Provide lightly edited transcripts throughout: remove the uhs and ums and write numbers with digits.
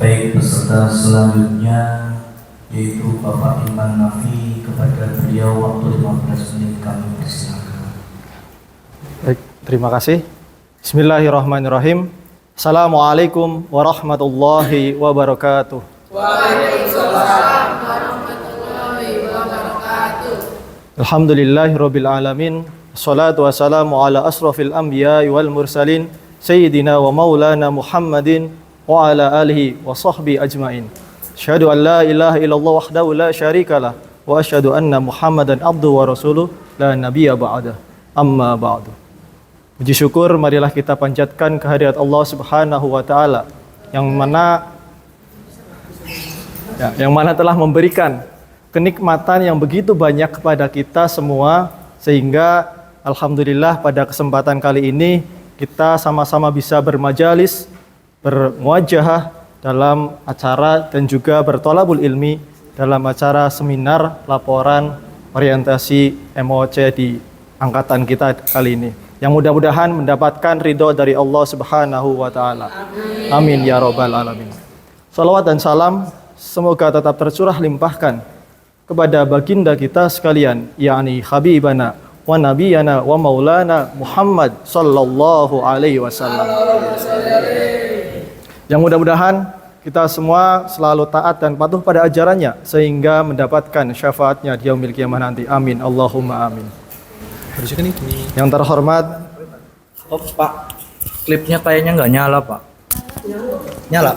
Baik, peserta selanjutnya yaitu Bapak Iman Nafi, kepada beliau waktu 15 menit kami persilakan. Baik, terima kasih. Bismillahirrahmanirrahim. Assalamualaikum warahmatullahi wabarakatuh. Waalaikumsalam warahmatullahi wabarakatuh. Alhamdulillahirabbil alamin. Wassalatu wassalamu ala asrofil anbiya'i wal mursalin sayyidina wa maulana Muhammadin wa ala alihi wa sahbihi ajmain. Asyhadu an la ilaha illallah wahdahu la syarikalah wa asyhadu anna Muhammadan abduhu wa rasuluh la nabiyya ba'dah. Amma ba'du. Puji syukur marilah kita panjatkan kehadirat Allah Subhanahu wa taala yang mana telah memberikan kenikmatan yang begitu banyak kepada kita semua, sehingga alhamdulillah pada kesempatan kali ini kita sama-sama bisa bermajalis, bermuajahah dalam acara dan juga bertolabul ilmi dalam acara seminar laporan orientasi MOC di angkatan kita kali ini, yang mudah-mudahan mendapatkan ridho dari Allah Subhanahu wa taala. Amin ya rabbal alamin. Salawat dan salam semoga tetap tercurah limpahkan kepada baginda kita sekalian, yakni habibana wa nabiyana wa maulana Muhammad sallallahu alaihi wasallam. Yang mudah-mudahan kita semua selalu taat dan patuh pada ajarannya sehingga mendapatkan syafaatnya di yaumil qiyamah nanti. Amin Allahumma amin. Yang terhormat, oh Pak, klipnya kayaknya nggak nyala Pak. Nyala.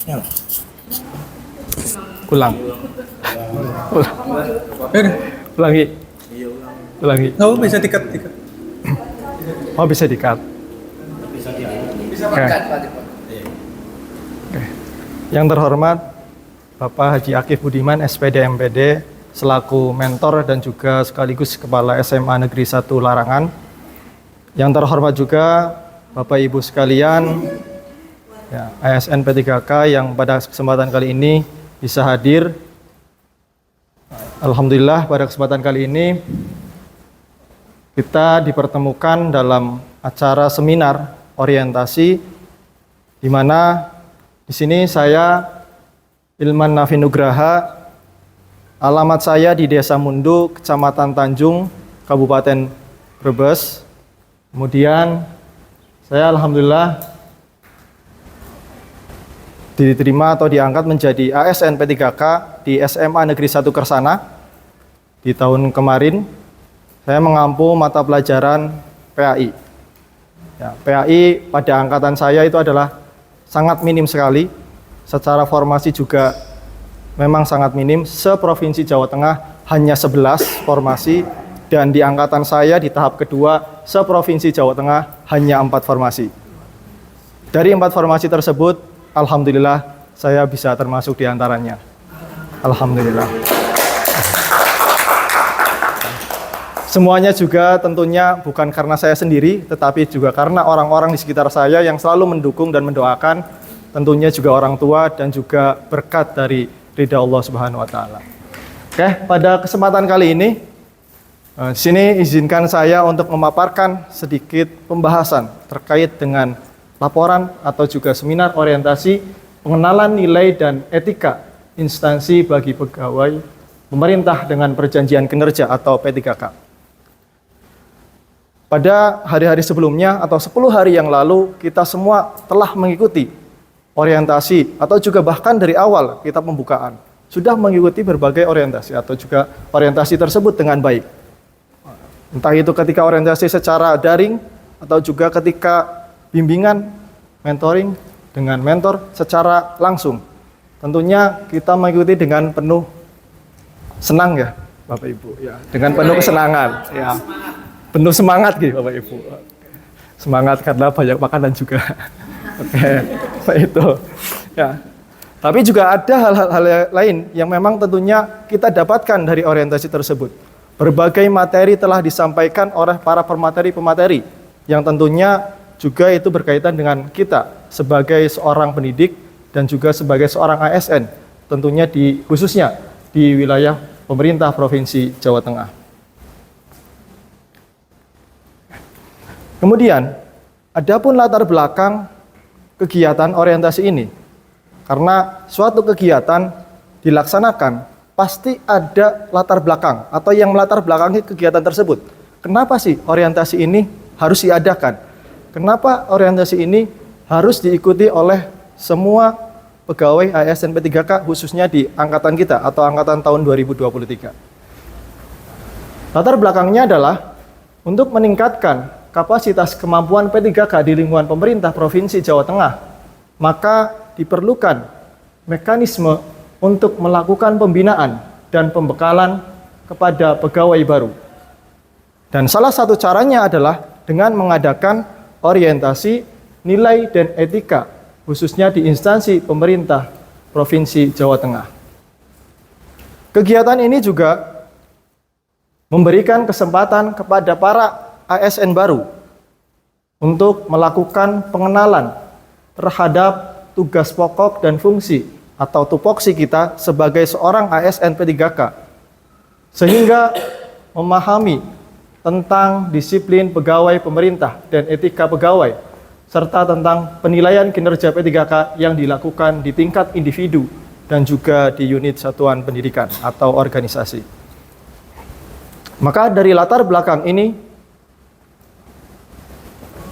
Nyala. ulang. Ulangi. Ulangi. Oh bisa dikat. Oh bisa dikat. Oke. Yang terhormat Bapak Haji Akif Budiman SPD MPD selaku mentor dan juga sekaligus Kepala SMA Negeri 1 Larangan. Yang terhormat juga Bapak Ibu sekalian, ASN P3K yang pada kesempatan kali ini bisa hadir. Alhamdulillah pada kesempatan kali ini kita dipertemukan dalam acara seminar orientasi, di mana di sini saya Ilman Nafi Nugraha, alamat saya di Desa Mundu, Kecamatan Tanjung, Kabupaten Brebes. Kemudian saya alhamdulillah diterima atau diangkat menjadi ASN P3K di SMA Negeri 1 Kersana. Di tahun kemarin saya mengampu mata pelajaran PAI. PAI pada angkatan saya itu adalah sangat minim sekali. Secara formasi juga memang sangat minim. Se-Provinsi Jawa Tengah hanya 11 formasi, dan di angkatan saya di tahap kedua se-Provinsi Jawa Tengah hanya 4 formasi. Dari 4 formasi tersebut, alhamdulillah saya bisa termasuk di antaranya. Alhamdulillah. Semuanya juga tentunya bukan karena saya sendiri, tetapi juga karena orang-orang di sekitar saya yang selalu mendukung dan mendoakan, tentunya juga orang tua dan juga berkat dari ridha Allah Subhanahu wa taala. Oke, pada kesempatan kali ini di sini izinkan saya untuk memaparkan sedikit pembahasan terkait dengan laporan atau juga seminar orientasi pengenalan nilai dan etika instansi bagi pegawai pemerintah dengan perjanjian kinerja atau P3K. Pada hari-hari sebelumnya atau 10 hari yang lalu kita semua telah mengikuti orientasi atau juga bahkan dari awal kita pembukaan sudah mengikuti berbagai orientasi atau juga orientasi tersebut dengan baik. Entah itu ketika orientasi secara daring atau juga ketika bimbingan, mentoring dengan mentor secara langsung. Tentunya kita mengikuti dengan penuh senang ya Bapak Ibu, ya, dengan penuh kesenangan, ya, penuh semangat gitu Bapak Ibu. Semangat karena banyak makanan juga. Oke, Pak itu. Ya. Tapi juga ada hal-hal lain yang memang tentunya kita dapatkan dari orientasi tersebut. Berbagai materi telah disampaikan oleh para pemateri-pemateri yang tentunya juga itu berkaitan dengan kita sebagai seorang pendidik dan juga sebagai seorang ASN, tentunya khususnya di wilayah pemerintah Provinsi Jawa Tengah. Kemudian, adapun latar belakang kegiatan orientasi ini. Karena suatu kegiatan dilaksanakan pasti ada latar belakang atau yang melatar belakangi kegiatan tersebut. Kenapa sih orientasi ini harus diadakan? Kenapa orientasi ini harus diikuti oleh semua pegawai ASN P3K khususnya di angkatan kita atau angkatan tahun 2023? Latar belakangnya adalah untuk meningkatkan kapasitas kemampuan P3K di lingkungan pemerintah Provinsi Jawa Tengah, maka diperlukan mekanisme untuk melakukan pembinaan dan pembekalan kepada pegawai baru. Dan salah satu caranya adalah dengan mengadakan orientasi nilai dan etika, khususnya di instansi pemerintah Provinsi Jawa Tengah. Kegiatan ini juga memberikan kesempatan kepada para ASN baru untuk melakukan pengenalan terhadap tugas pokok dan fungsi atau tupoksi kita sebagai seorang ASN P3K, sehingga memahami tentang disiplin pegawai pemerintah dan etika pegawai, serta tentang penilaian kinerja P3K yang dilakukan di tingkat individu dan juga di unit satuan pendidikan atau organisasi. Maka dari latar belakang ini,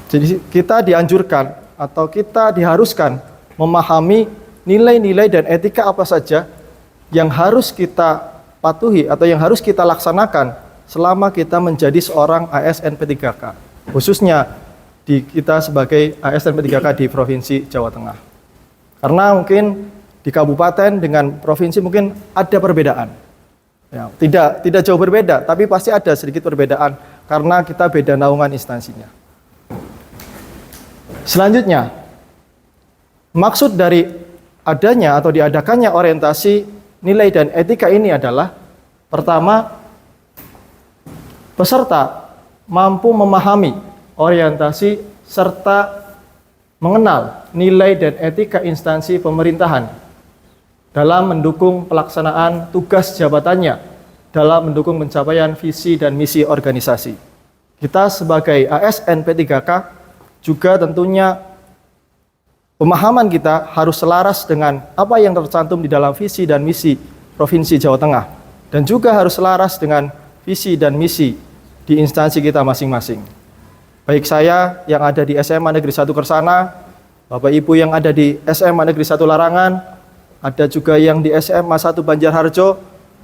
jadi kita dianjurkan atau kita diharuskan memahami nilai-nilai dan etika apa saja yang harus kita patuhi atau yang harus kita laksanakan selama kita menjadi seorang ASN P3K, khususnya di kita sebagai ASN P3K di Provinsi Jawa Tengah. Karena mungkin di kabupaten dengan provinsi mungkin ada perbedaan. Ya, tidak jauh berbeda, tapi pasti ada sedikit perbedaan karena kita beda naungan instansinya. Selanjutnya, maksud dari adanya atau diadakannya orientasi nilai dan etika ini adalah pertama, peserta mampu memahami orientasi serta mengenal nilai dan etika instansi pemerintahan dalam mendukung pelaksanaan tugas jabatannya, dalam mendukung pencapaian visi dan misi organisasi. Kita sebagai ASN P3K juga tentunya pemahaman kita harus selaras dengan apa yang tercantum di dalam visi dan misi Provinsi Jawa Tengah, dan juga harus selaras dengan visi dan misi di instansi kita masing-masing. Baik saya yang ada di SMA Negeri 1 Kersana, Bapak Ibu yang ada di SMA Negeri 1 Larangan, ada juga yang di SMA 1 Banjarharjo,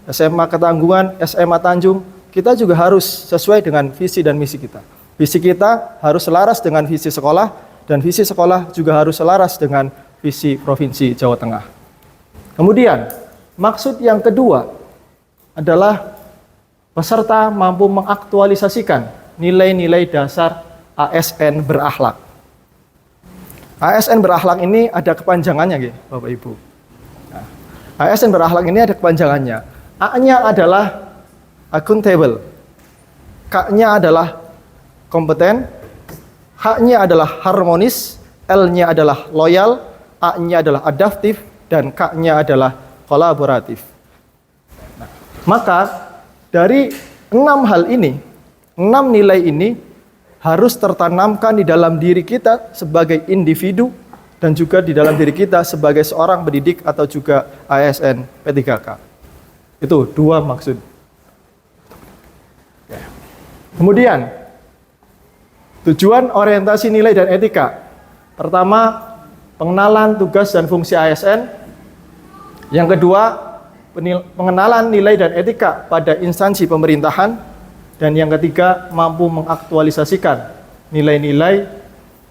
SMA Ketanggungan, SMA Tanjung. Kita juga harus sesuai dengan visi dan misi kita. Visi kita harus selaras dengan visi sekolah, dan visi sekolah juga harus selaras dengan visi Provinsi Jawa Tengah. Kemudian, maksud yang kedua adalah peserta mampu mengaktualisasikan nilai-nilai dasar ASN berakhlak. ASN berakhlak ini ada kepanjangannya, Bapak Ibu. ASN berakhlak ini ada kepanjangannya. A-nya adalah accountable, K-nya adalah kompeten, H-nya adalah harmonis, L-nya adalah loyal, A-nya adalah adaptif, dan K-nya adalah kolaboratif. Nah, maka dari 6 hal ini, 6 nilai ini harus tertanamkan di dalam diri kita sebagai individu dan juga di dalam diri kita sebagai seorang pendidik atau juga ASN P3K. Itu 2 maksud. Kemudian, tujuan orientasi nilai dan etika. Pertama, pengenalan tugas dan fungsi ASN. Yang kedua, pengenalan nilai dan etika pada instansi pemerintahan. Dan yang ketiga, mampu mengaktualisasikan nilai-nilai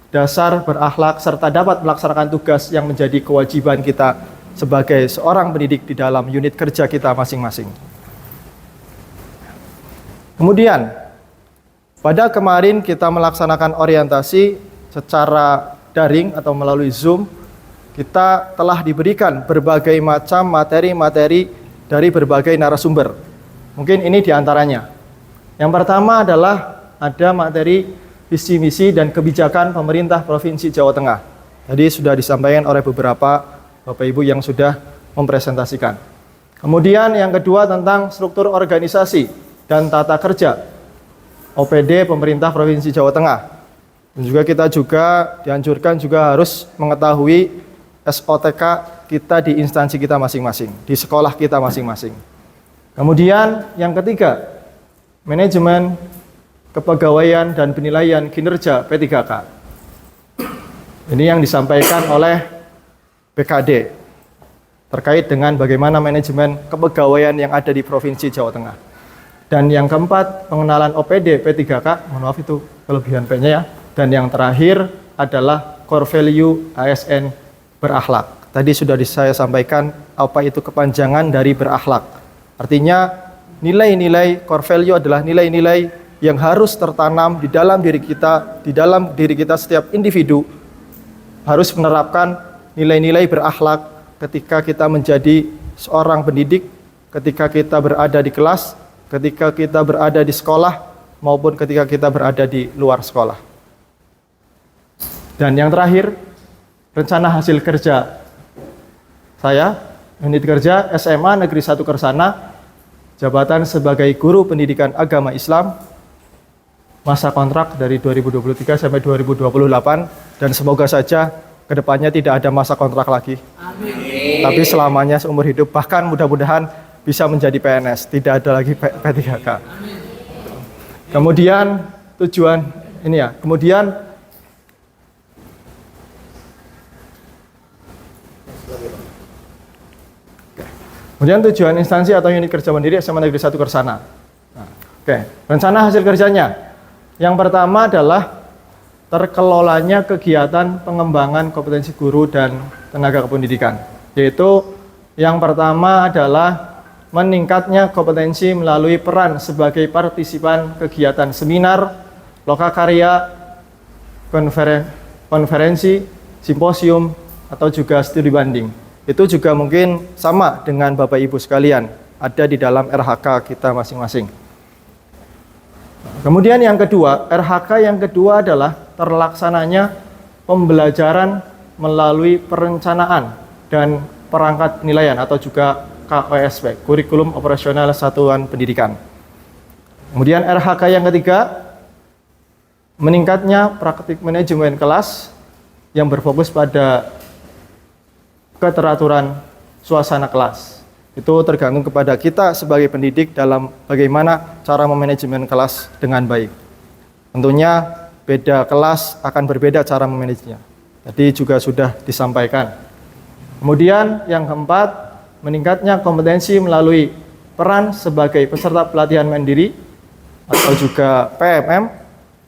dasar berakhlak serta dapat melaksanakan tugas yang menjadi kewajiban kita sebagai seorang pendidik di dalam unit kerja kita masing-masing. Kemudian, pada kemarin kita melaksanakan orientasi secara daring atau melalui Zoom. Kita telah diberikan berbagai macam materi-materi dari berbagai narasumber. Mungkin ini diantaranya. Yang pertama adalah ada materi visi misi dan kebijakan pemerintah Provinsi Jawa Tengah. Tadi sudah disampaikan oleh beberapa Bapak Ibu yang sudah mempresentasikan. Kemudian yang kedua tentang struktur organisasi dan tata kerja OPD pemerintah Provinsi Jawa Tengah. Dan juga kita dianjurkan juga harus mengetahui SOTK kita di instansi kita masing-masing, di sekolah kita masing-masing. Kemudian yang ketiga, manajemen kepegawaian dan penilaian kinerja P3K. Ini yang disampaikan oleh BKD terkait dengan bagaimana manajemen kepegawaian yang ada di Provinsi Jawa Tengah. Dan yang keempat, pengenalan OPD P3K, mohon maaf itu kelebihan P-nya ya. Dan yang terakhir adalah core value ASN berakhlak. Tadi sudah saya sampaikan apa itu kepanjangan dari berakhlak. Artinya nilai-nilai core value adalah nilai-nilai yang harus tertanam di dalam diri kita setiap individu harus menerapkan nilai-nilai berakhlak ketika kita menjadi seorang pendidik, ketika kita berada di kelas, ketika kita berada di sekolah, maupun ketika kita berada di luar sekolah. Dan yang terakhir, rencana hasil kerja saya, unit kerja SMA Negeri 1 Kersana, jabatan sebagai guru pendidikan agama Islam, masa kontrak dari 2023 sampai 2028, dan semoga saja kedepannya tidak ada masa kontrak lagi. Amin. Tapi selamanya seumur hidup, bahkan mudah-mudahan bisa menjadi PNS, tidak ada lagi P3K. Amin. Kemudian tujuan ini ya, kemudian tujuan instansi atau unit kerja mandiri SMA Negeri 1 Kersana. Rencana hasil kerjanya. Yang pertama adalah terkelolanya kegiatan pengembangan kompetensi guru dan tenaga kependidikan. Yaitu yang pertama adalah meningkatnya kompetensi melalui peran sebagai partisipan kegiatan seminar, lokakarya, konferensi, simposium, atau juga studi banding. Itu juga mungkin sama dengan Bapak Ibu sekalian, ada di dalam RHK kita masing-masing. Kemudian yang kedua, RHK yang kedua adalah terlaksananya pembelajaran melalui perencanaan dan perangkat penilaian atau juga KOSP, Kurikulum Operasional Satuan Pendidikan. Kemudian RHK yang ketiga, meningkatnya praktik manajemen kelas yang berfokus pada keteraturan suasana kelas. Itu tergantung kepada kita sebagai pendidik dalam bagaimana cara memanajemen kelas dengan baik. Tentunya beda kelas akan berbeda cara memanajenya. Tadi juga sudah disampaikan. Kemudian yang keempat, meningkatnya kompetensi melalui peran sebagai peserta pelatihan mandiri atau juga PMM.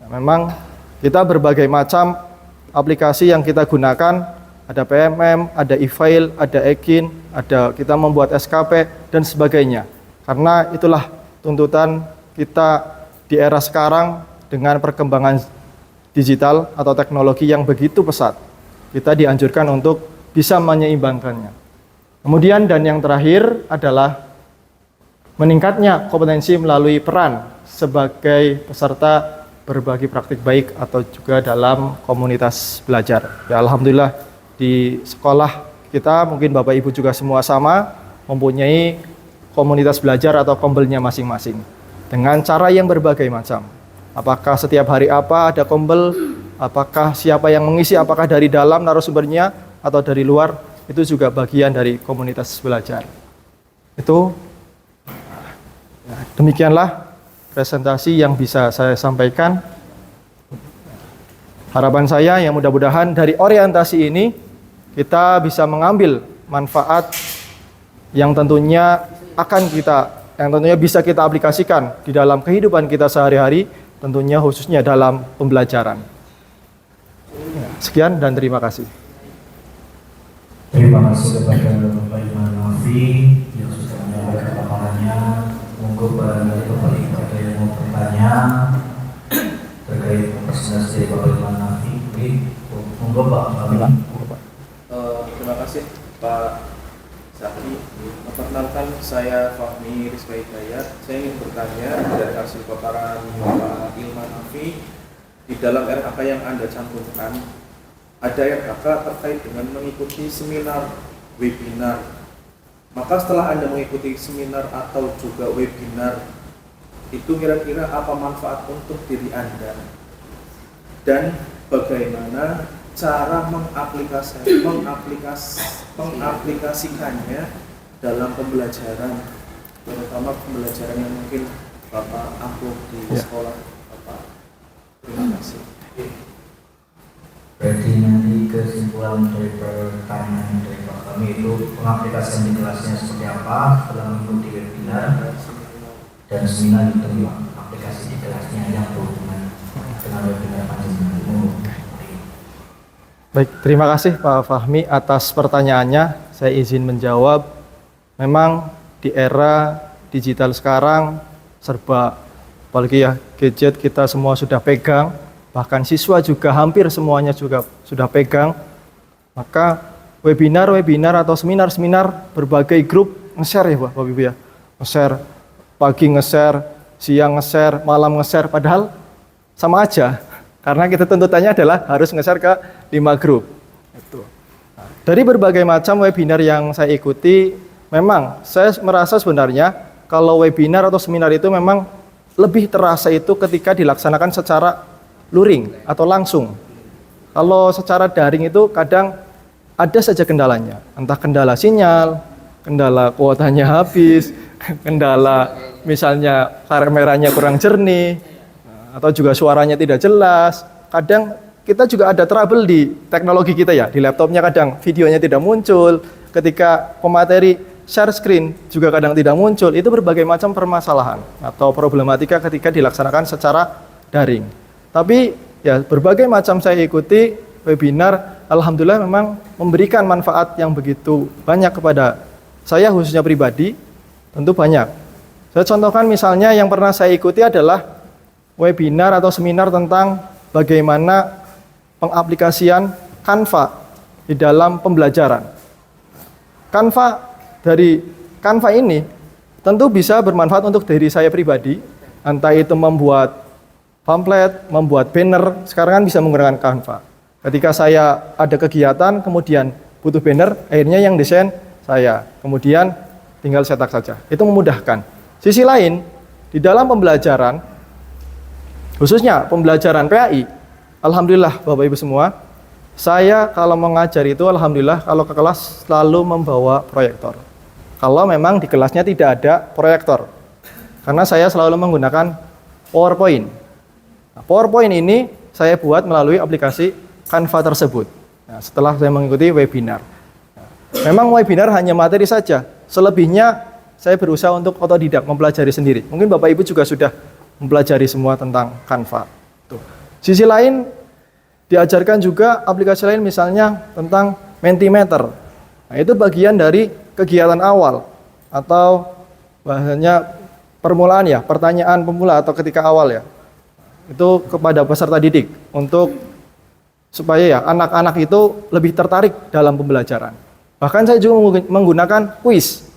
Memang kita berbagai macam aplikasi yang kita gunakan. Ada PMM, ada e-file, ada Ekin, ada kita membuat SKP, dan sebagainya. Karena itulah tuntutan kita di era sekarang dengan perkembangan digital atau teknologi yang begitu pesat. Kita dianjurkan untuk bisa menyeimbangkannya. Kemudian dan yang terakhir adalah meningkatnya kompetensi melalui peran sebagai peserta berbagi praktik baik atau juga dalam komunitas belajar. Ya, alhamdulillah di sekolah kita, mungkin Bapak Ibu juga semua sama, mempunyai komunitas belajar atau kombelnya masing-masing. Dengan cara yang berbagai macam. Apakah setiap hari apa ada kombel, apakah siapa yang mengisi, apakah dari dalam narasumbernya atau dari luar, itu juga bagian dari komunitas belajar. Itu, demikianlah presentasi yang bisa saya sampaikan. Harapan saya yang mudah-mudahan dari orientasi ini, kita bisa mengambil manfaat yang tentunya bisa kita aplikasikan di dalam kehidupan kita sehari-hari, tentunya khususnya dalam pembelajaran. Sekian dan terima kasih. Terima kasih kepada Bapak Iman Nafi yang sudah menyampaikan paparannya. Monggo barangkali Bapak Ibu ada yang mau bertanya terkait presentasi Bapak Iman Nafi. Monggo Pak. Terima kasih Pak Zaki. Perkenalkan, saya Fahmi Rizka Hidayat. Saya ingin bertanya dari hasil paparan Bapak Ilman Nafi, di dalam RHK yang Anda cantumkan, ada RHK terkait dengan mengikuti seminar, webinar. Maka setelah Anda mengikuti seminar atau juga webinar, itu kira-kira apa manfaat untuk diri Anda? Dan bagaimana cara mengaplikasikannya dalam pembelajaran, terutama pembelajaran yang mungkin Bapak upload di sekolah Bapak. Terima kasih. Berarti nanti kesimpulan dari pertanyaan dari Pak kami itu pengaplikasian di kelasnya seperti apa setelah mengikuti webinar dan seminar itu aplikasi di kelasnya yang berhubungan dengan webinar panjenengan. Baik, terima kasih Pak Fahmi atas pertanyaannya. Saya izin menjawab. Memang di era digital sekarang serba, apalagi ya gadget kita semua sudah pegang, bahkan siswa juga hampir semuanya juga sudah pegang. Maka webinar atau seminar berbagai grup nge-share ya Bapak Ibu ya. Nge-share, pagi nge-share, siang nge-share, malam nge-share, padahal sama aja. Karena kita tuntutannya adalah harus nge-share ke 5 grup. Itu. Dari berbagai macam webinar yang saya ikuti, memang saya merasa sebenarnya kalau webinar atau seminar itu memang lebih terasa itu ketika dilaksanakan secara luring atau langsung. Kalau secara daring itu kadang ada saja kendalanya, entah kendala sinyal, kendala kuotanya habis, kendala misalnya kameranya kurang jernih, atau juga suaranya tidak jelas. Kadang kita juga ada trouble di teknologi kita ya, di laptopnya kadang videonya tidak muncul, ketika pemateri share screen juga kadang tidak muncul. Itu berbagai macam permasalahan atau problematika ketika dilaksanakan secara daring. Tapi ya berbagai macam saya ikuti webinar, alhamdulillah memang memberikan manfaat yang begitu banyak kepada saya khususnya pribadi, tentu banyak. Saya contohkan misalnya yang pernah saya ikuti adalah webinar atau seminar tentang bagaimana pengaplikasian Canva di dalam pembelajaran. Dari Canva ini tentu bisa bermanfaat untuk diri saya pribadi, entah itu membuat pamflet, membuat banner, sekarang kan bisa menggunakan Canva. Ketika saya ada kegiatan, kemudian butuh banner, akhirnya yang desain saya, kemudian tinggal cetak saja. Itu memudahkan. Sisi lain, di dalam pembelajaran, khususnya pembelajaran PAI, alhamdulillah Bapak Ibu semua, saya kalau mengajar itu alhamdulillah kalau ke kelas selalu membawa proyektor. Kalau memang di kelasnya tidak ada proyektor, karena saya selalu menggunakan PowerPoint. Nah, PowerPoint ini saya buat melalui aplikasi Canva tersebut. Nah, setelah saya mengikuti webinar. Memang webinar hanya materi saja, selebihnya saya berusaha untuk otodidak, mempelajari sendiri. Mungkin Bapak Ibu juga sudah mempelajari semua tentang Canva. Tuh. Sisi lain, diajarkan juga aplikasi lain misalnya tentang Mentimeter. Nah, itu bagian dari kegiatan awal atau bahasanya permulaan ya, pertanyaan pemula atau ketika awal ya. Itu kepada peserta didik untuk supaya ya anak-anak itu lebih tertarik dalam pembelajaran. Bahkan saya juga menggunakan quiz.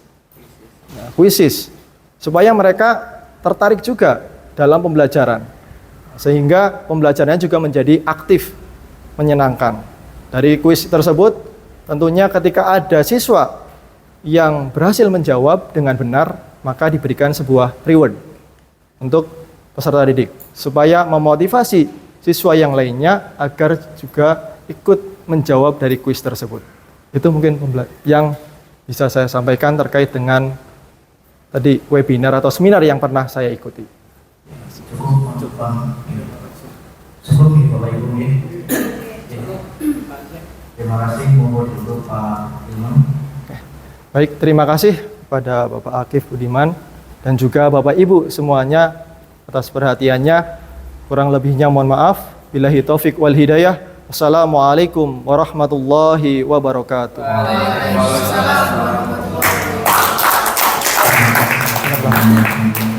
Nah, quizzes supaya mereka tertarik juga dalam pembelajaran, sehingga pembelajarannya juga menjadi aktif, menyenangkan. Dari kuis tersebut, tentunya ketika ada siswa yang berhasil menjawab dengan benar, maka diberikan sebuah reward untuk peserta didik, supaya memotivasi siswa yang lainnya agar juga ikut menjawab dari kuis tersebut. Itu mungkin yang bisa saya sampaikan terkait dengan tadi webinar atau seminar yang pernah saya ikuti. Cukup Bang. Cukup nih Bapak Ibu ya. Terima kasih, mohon dulu Pak Imam. Baik, terima kasih kepada Bapak Akif Budiman dan juga Bapak Ibu semuanya atas perhatiannya. Kurang lebihnya mohon maaf. Billahi taufik wal hidayah. Wassalamualaikum warahmatullahi wabarakatuh. Waalaikumsalam warahmatullahi wabarakatuh.